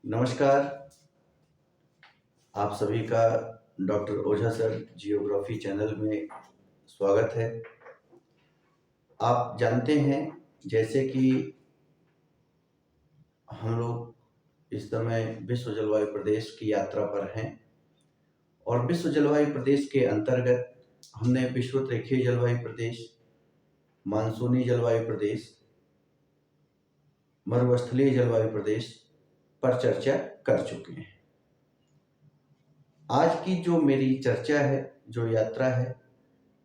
नमस्कार। आप सभी का डॉक्टर ओझा सर जियोग्राफी चैनल में स्वागत है। आप जानते हैं जैसे कि हम लोग इस समय विश्व जलवायु प्रदेश की यात्रा पर हैं और विश्व जलवायु प्रदेश के अंतर्गत हमने विषुवत-रेखीय जलवायु प्रदेश, मानसूनी जलवायु प्रदेश, मरुस्थलीय जलवायु प्रदेश पर चर्चा कर चुके हैं। आज की जो मेरी चर्चा है, जो यात्रा है,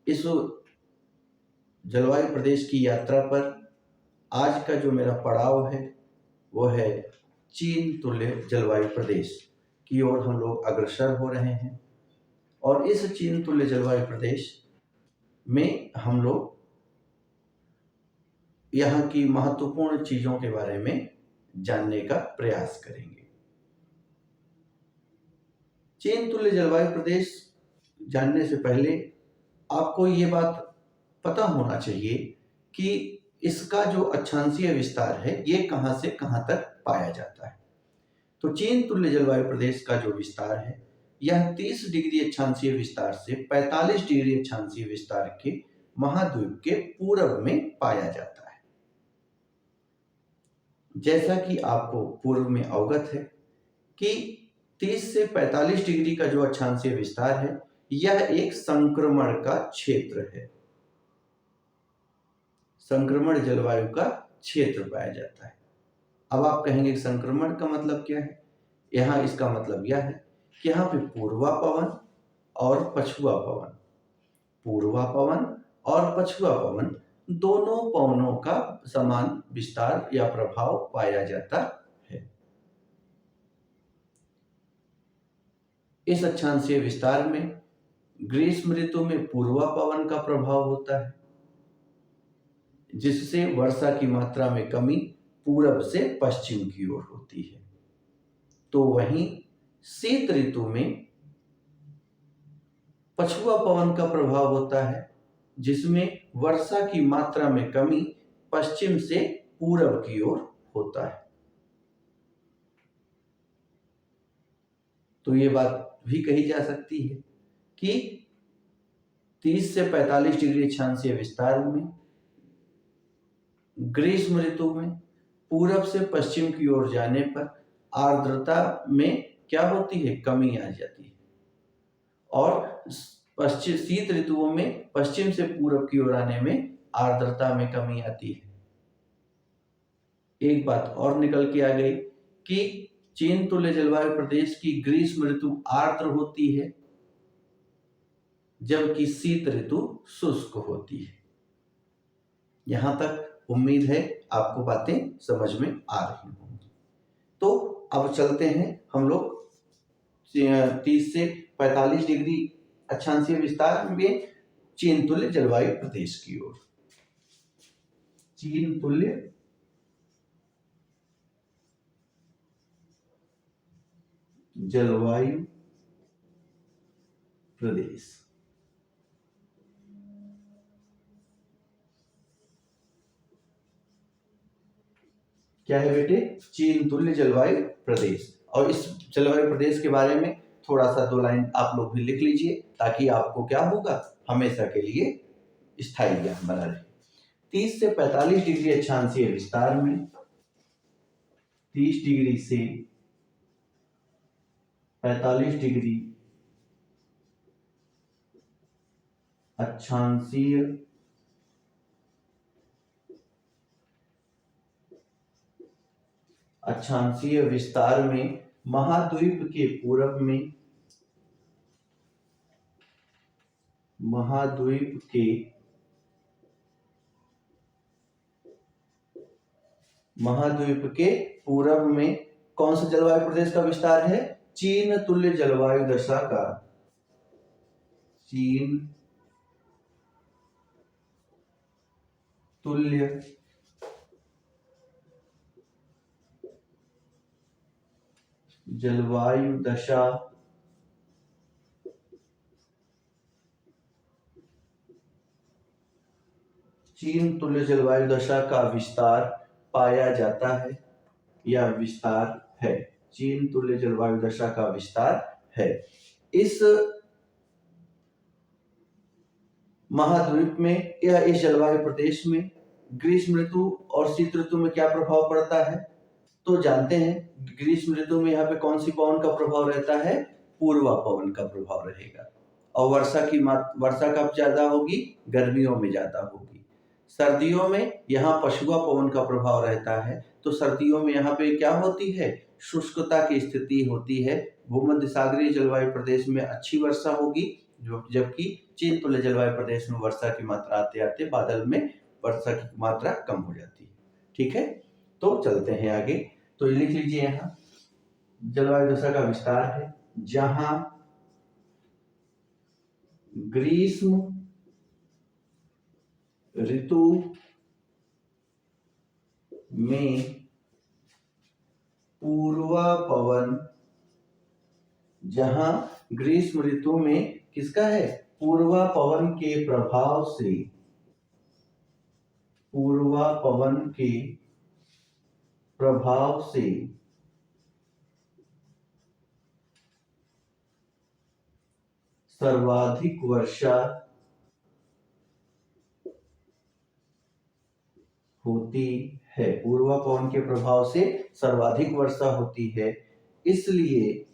इस जलवायु प्रदेश की यात्रा पर आज का जो मेरा पड़ाव है वो है चीन तुल्य जलवायु प्रदेश की ओर हम लोग अग्रसर हो रहे हैं। और इस चीन तुल्य जलवायु प्रदेश में हम लोग यहाँ की महत्वपूर्ण चीज़ों के बारे में जानने का प्रयास करेंगे। चीन तुल्य जलवायु प्रदेश जानने से पहले आपको ये बात पता होना चाहिए कि इसका जो अक्षांशीय विस्तार है ये कहाँ से कहाँ तक पाया जाता है। तो चीन तुल्य जलवायु प्रदेश का जो विस्तार है यह 30 डिग्री अक्षांशीय विस्तार से 45 डिग्री अक्षांशीय विस्तार के महाद्वीप के पूर्व में पाया जाता है। जैसा कि आपको पूर्व में अवगत है कि 30 से 45 डिग्री का जो अक्षांशीय विस्तार है यह एक संक्रमण का क्षेत्र है। संक्रमण जलवायु का क्षेत्र पाया जाता है। अब आप कहेंगे संक्रमण का मतलब क्या है? यहाँ इसका मतलब यह है कि यहाँ पे पूर्वा पवन और पछुआ पवन, पूर्वा पवन और पछुआ पवन दोनों पवनों का समान विस्तार या प्रभाव पाया जाता है। इस अक्षांशीय विस्तार में ग्रीष्म ऋतु में पूर्वा पवन का प्रभाव होता है, जिससे वर्षा की मात्रा में कमी पूरब से पश्चिम की ओर होती है। तो वहीं शीत ऋतु में पछुआ पवन का प्रभाव होता है, जिसमें वर्षा की मात्रा में कमी पश्चिम से पूरब की ओर होता है। तो ये बात भी कही जा सकती है कि 30 से 45 डिग्री अक्षांशीय विस्तार में ग्रीष्म ऋतु में पूरब से पश्चिम की ओर जाने पर आर्द्रता में क्या होती है? कमी आ जाती है। और शीत ऋतुओं में पश्चिम से पूरब की ओर आने में आर्द्रता में कमी आती है। एक बात और निकल के आ गई कि चीन तुल्य जलवायु प्रदेश की ग्रीष्म ऋतु आर्द्र होती है, जबकि शीत ऋतु शुष्क होती है। यहां तक उम्मीद है आपको बातें समझ में आ रही होंगी। तो अब चलते हैं हम लोग 30 से 45 डिग्री अक्षांशीय विस्तार में चीन तुल्य जलवायु प्रदेश की ओर। चीन तुल्य जलवायु प्रदेश। क्या है बेटे? चीन तुल्य जलवायु प्रदेश। और इस जलवायु प्रदेश के बारे में थोड़ा सा 2 लाइन आप लोग भी लिख लीजिए, ताकि आपको क्या होगा, हमेशा के लिए स्थायी ज्ञान बना रहे। 30 से 45 डिग्री अक्षांशीय विस्तार में 30 डिग्री से 45 डिग्री अक्षांशीय विस्तार में महाद्वीप के पूरब में महाद्वीप के पूरब में कौन सा जलवायु प्रदेश का विस्तार है? चीन तुल्य जलवायु दशा का, चीन तुल्य जलवायु दशा चीन तुल्य जलवायु दशा का विस्तार पाया जाता है या विस्तार है। चीन तुल्य जलवायु दशा का विस्तार है। इस महाद्वीप में या इस जलवायु प्रदेश में ग्रीष्म ऋतु और शीत ऋतु में क्या प्रभाव पड़ता है, तो जानते हैं ग्रीष्म ऋतु में यहाँ पे कौन सी पवन का प्रभाव रहता है, पूर्वा पवन का प्रभाव रहेगा। और वर्षा कब ज्यादा होगी, गर्मियों में ज्यादा होगी। सर्दियों में यहाँ पछुआ पवन का प्रभाव रहता है, तो सर्दियों में यहाँ पे क्या होती है, शुष्कता की स्थिति होती है। भूमध्य सागरीय जलवायु प्रदेश में अच्छी वर्षा होगी, जबकि चीन तुल्य जलवायु प्रदेश में वर्षा की मात्रा आते आते बादल में वर्षा की मात्रा कम हो जाती है। ठीक है, तो चलते हैं आगे। तो लिख लीजिए यहाँ जलवायु दशा का विस्तार है, जहां ग्रीष्म ऋतु में पूर्वा पवन, जहां ग्रीष्म ऋतु में किसका है, पूर्वा पवन के प्रभाव से, पूर्वा पवन के प्रभाव से सर्वाधिक वर्षा होती है। पूर्वा पवन के प्रभाव से सर्वाधिक वर्षा होती है, इसलिए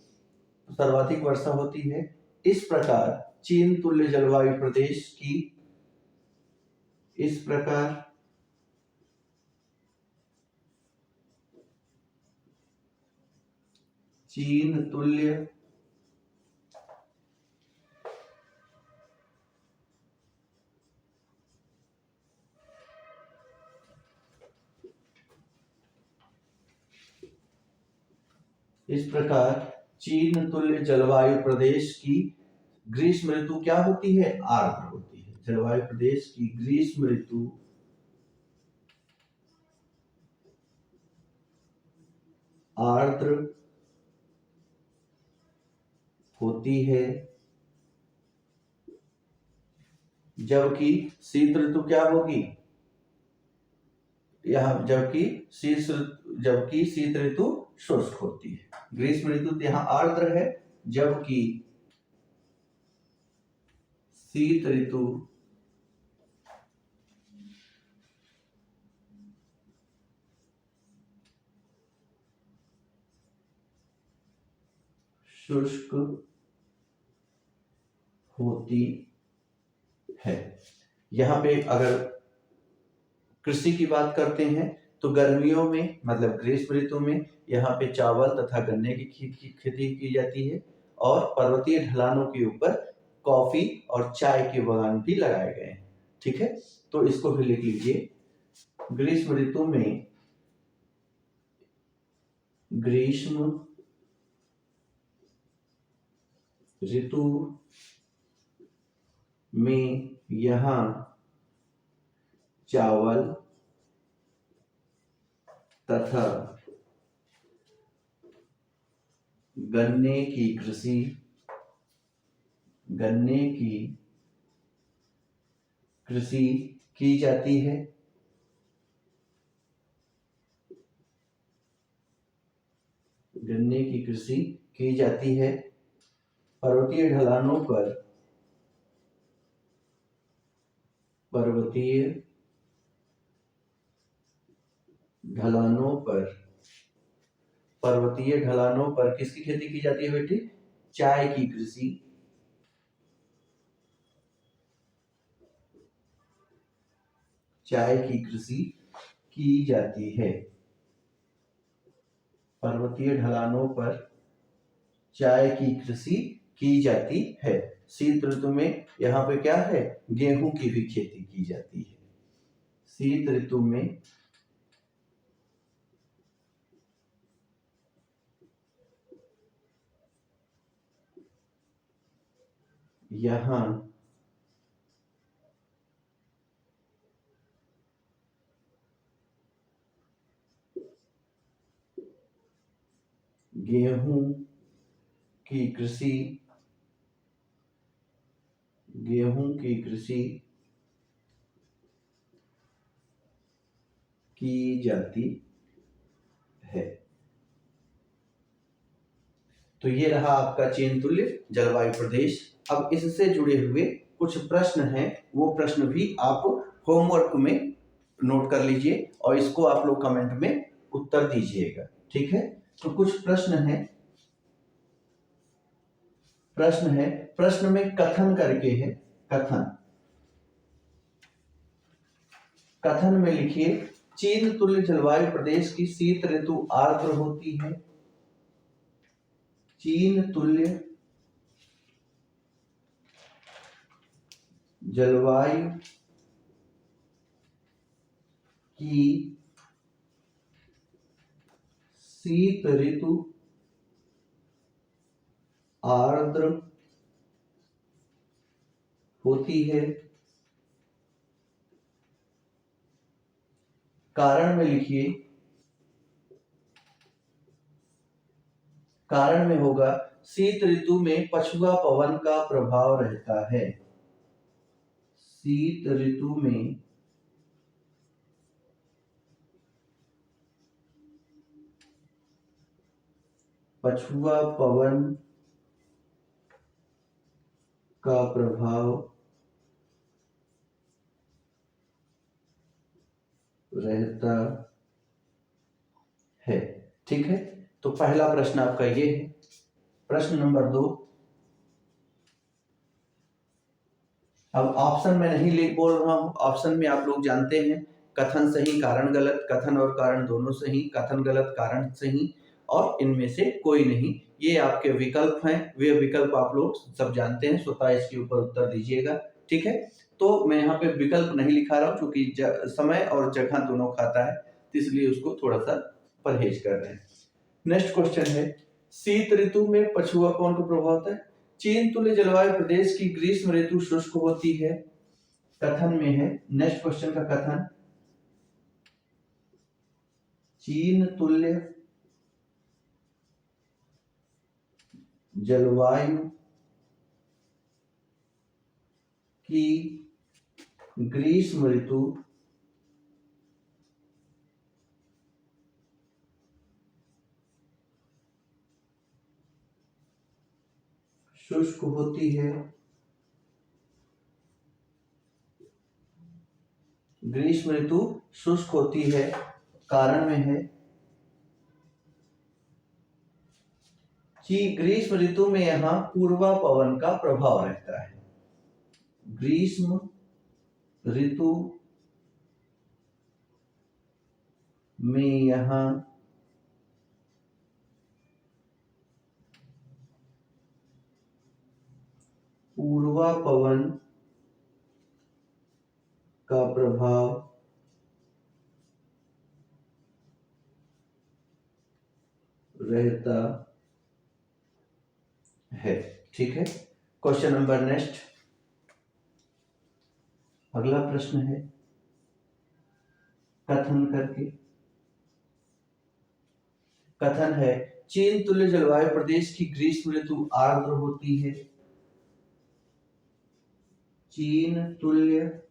सर्वाधिक वर्षा होती है। इस प्रकार चीन तुल्य जलवायु प्रदेश की, इस प्रकार चीन तुल्य इस प्रकार चीन तुल्य जलवायु प्रदेश की ग्रीष्म ऋतु क्या होती है, आर्द्र होती है। जलवायु प्रदेश की ग्रीष्म ऋतु आर्द्र होती है, जबकि शीत ऋतु क्या होगी, यहाँ जबकि शीत ऋतु शुष्क होती है। ग्रीष्म ऋतु यहाँ आर्द्र है, जबकि शीत ऋतु शुष्क होती है। यहाँ पे अगर कृषि की बात करते हैं तो गर्मियों में मतलब ग्रीष्म ऋतु में यहाँ पे चावल तथा गन्ने की खेती की जाती है, और पर्वतीय ढलानों के ऊपर कॉफी और चाय के बागान भी लगाए गए हैं। ठीक है, तो इसको भी लिख लीजिए। ग्रीष्म ऋतु में, ग्रीष्म ऋतु में यहाँ चावल तथा गन्ने की कृषि की जाती है। गन्ने की कृषि की जाती है। पर्वतीय ढलानों पर पर्वतीय ढलानों पर किसकी खेती की जाती है बेटी, चाय की कृषि की जाती है। पर्वतीय ढलानों पर चाय की कृषि की जाती है। शीत ऋतु में यहाँ पे क्या है, गेहूं की भी खेती की जाती है। शीत ऋतु में यहाँ गेहूं की कृषि की जाती है। तो ये रहा आपका चीन तुल्य जलवायु प्रदेश। अब इससे जुड़े हुए कुछ प्रश्न हैं, वो प्रश्न भी आप होमवर्क में नोट कर लीजिए और इसको आप लोग कमेंट में उत्तर दीजिएगा, ठीक है। तो कुछ प्रश्न है, प्रश्न में कथन करके है, कथन में लिखिए, चीन तुल्य जलवायु प्रदेश की शीत ऋतु आर्द्र होती है। चीन तुल्य जलवायु की शीत ऋतु आर्द्र होती है। कारण में लिखिए, कारण में होगा शीत ऋतु में पछुआ पवन का प्रभाव रहता है। शीत ऋतु में पछुआ पवन का प्रभाव रहता है, ठीक है। तो पहला प्रश्न आपका ये है। प्रश्न नंबर 2, अब ऑप्शन में नहीं लिख बोल रहा हूं, ऑप्शन में आप लोग जानते हैं कथन सही कारण गलत, कथन और कारण दोनों सही, कथन गलत कारण सही, और इनमें से कोई नहीं। ये आपके विकल्प हैं, वे विकल्प आप लोग सब जानते हैं, स्वतः इसके ऊपर उत्तर दीजिएगा, ठीक है। तो मैं यहाँ पे विकल्प नहीं लिखा रहा हूँ क्योंकि समय और जगह दोनों खाता है, इसलिए उसको थोड़ा सा परहेज कर रहे हैं। नेक्स्ट क्वेश्चन है, शीत ऋतु में पछुआ पवन का प्रभाव होता है। चीन तुल्य जलवायु प्रदेश की ग्रीष्म ऋतु शुष्क होती है, कथन में है। नेक्स्ट क्वेश्चन का कथन, चीन तुल्य जलवायु की ग्रीष्म ऋतु शुष्क होती है। ग्रीष्म ऋतु शुष्क होती है, कारण में है कि ग्रीष्म ऋतु में यहाँ पूर्वा पवन का प्रभाव रहता है। ग्रीष्म ऋतु में यहाँ पूर्वा पवन का प्रभाव रहता है, ठीक है। क्वेश्चन नंबर नेक्स्ट, अगला प्रश्न है कथन करके, कथन है, चीन तुल्य जलवायु प्रदेश की ग्रीष्म ऋतु आर्द्र होती है। चीन तुल्य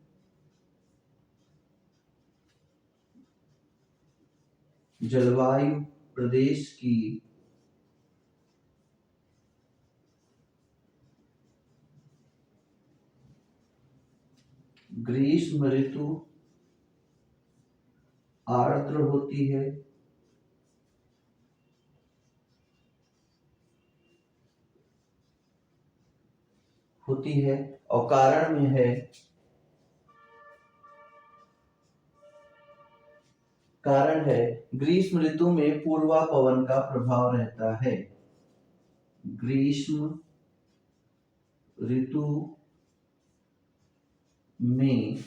जलवायु प्रदेश की ग्रीष्म ऋतु आर्द्र होती है। और कारण में है, कारण है ग्रीष्म ऋतु में पूर्वा पवन का प्रभाव रहता है। ग्रीष्म ऋतु में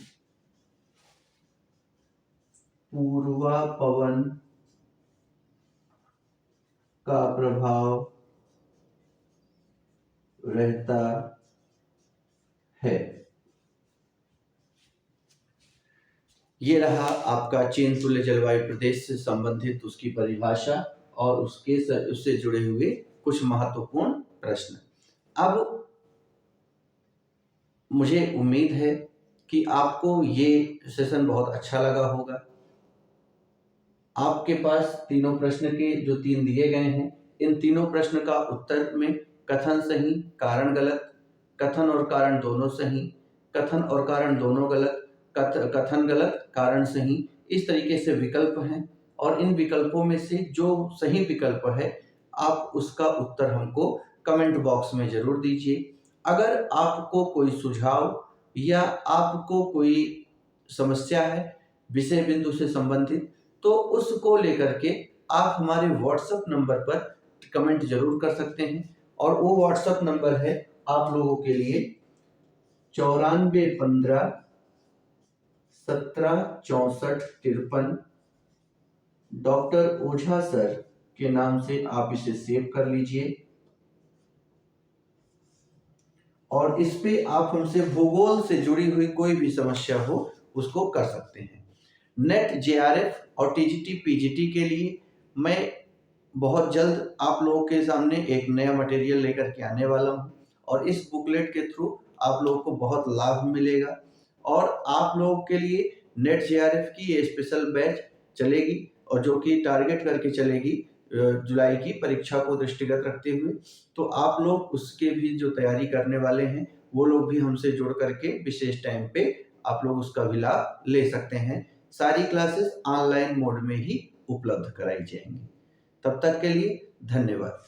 पूर्वा पवन का प्रभाव रहता है। ये रहा आपका चीन तुल्य जलवायु प्रदेश से संबंधित उसकी परिभाषा और उससे जुड़े हुए कुछ महत्वपूर्ण प्रश्न। अब मुझे उम्मीद है कि आपको ये सेशन बहुत अच्छा लगा होगा। आपके पास तीनों प्रश्न के जो 3 दिए गए हैं, इन तीनों प्रश्न का उत्तर में कथन सही, कारण गलत, कथन और कारण दोनों सही, कथन और कारण दोनों गलत, कथन गलत, कारण सही, इस तरीके से विकल्प हैं। और इन विकल्पों में से जो सही विकल्प है आप उसका उत्तर हमको कमेंट बॉक्स में जरूर दीजिए। अगर आपको कोई सुझाव या आपको कोई समस्या है विषय बिंदु से संबंधित, तो उसको लेकर के आप हमारे व्हाट्सएप नंबर पर कमेंट जरूर कर सकते हैं। और वो व्हाट्सएप नंबर है आप लोगों के लिए 9415176453। डॉक्टर ओझा सर के नाम से आप इसे सेव कर लीजिए और इस पे आप हमसे भूगोल से जुड़ी हुई कोई भी समस्या हो उसको कर सकते हैं। नेट जेआरएफ और टीजीटी पीजीटी के लिए मैं बहुत जल्द आप लोगों के सामने एक नया मटेरियल लेकर के आने वाला हूँ और इस बुकलेट के थ्रू आप लोगों को बहुत लाभ मिलेगा। और आप लोगों के लिए नेट जेआरएफ की ये स्पेशल बैच चलेगी और जो कि टारगेट करके चलेगी जुलाई की परीक्षा को दृष्टिगत रखते हुए। तो आप लोग उसके भी जो तैयारी करने वाले हैं वो लोग भी हमसे जुड़ करके विशेष टाइम पे आप लोग उसका भी लाभ ले सकते हैं। सारी क्लासेस ऑनलाइन मोड में ही उपलब्ध कराई जाएंगी। तब तक के लिए धन्यवाद।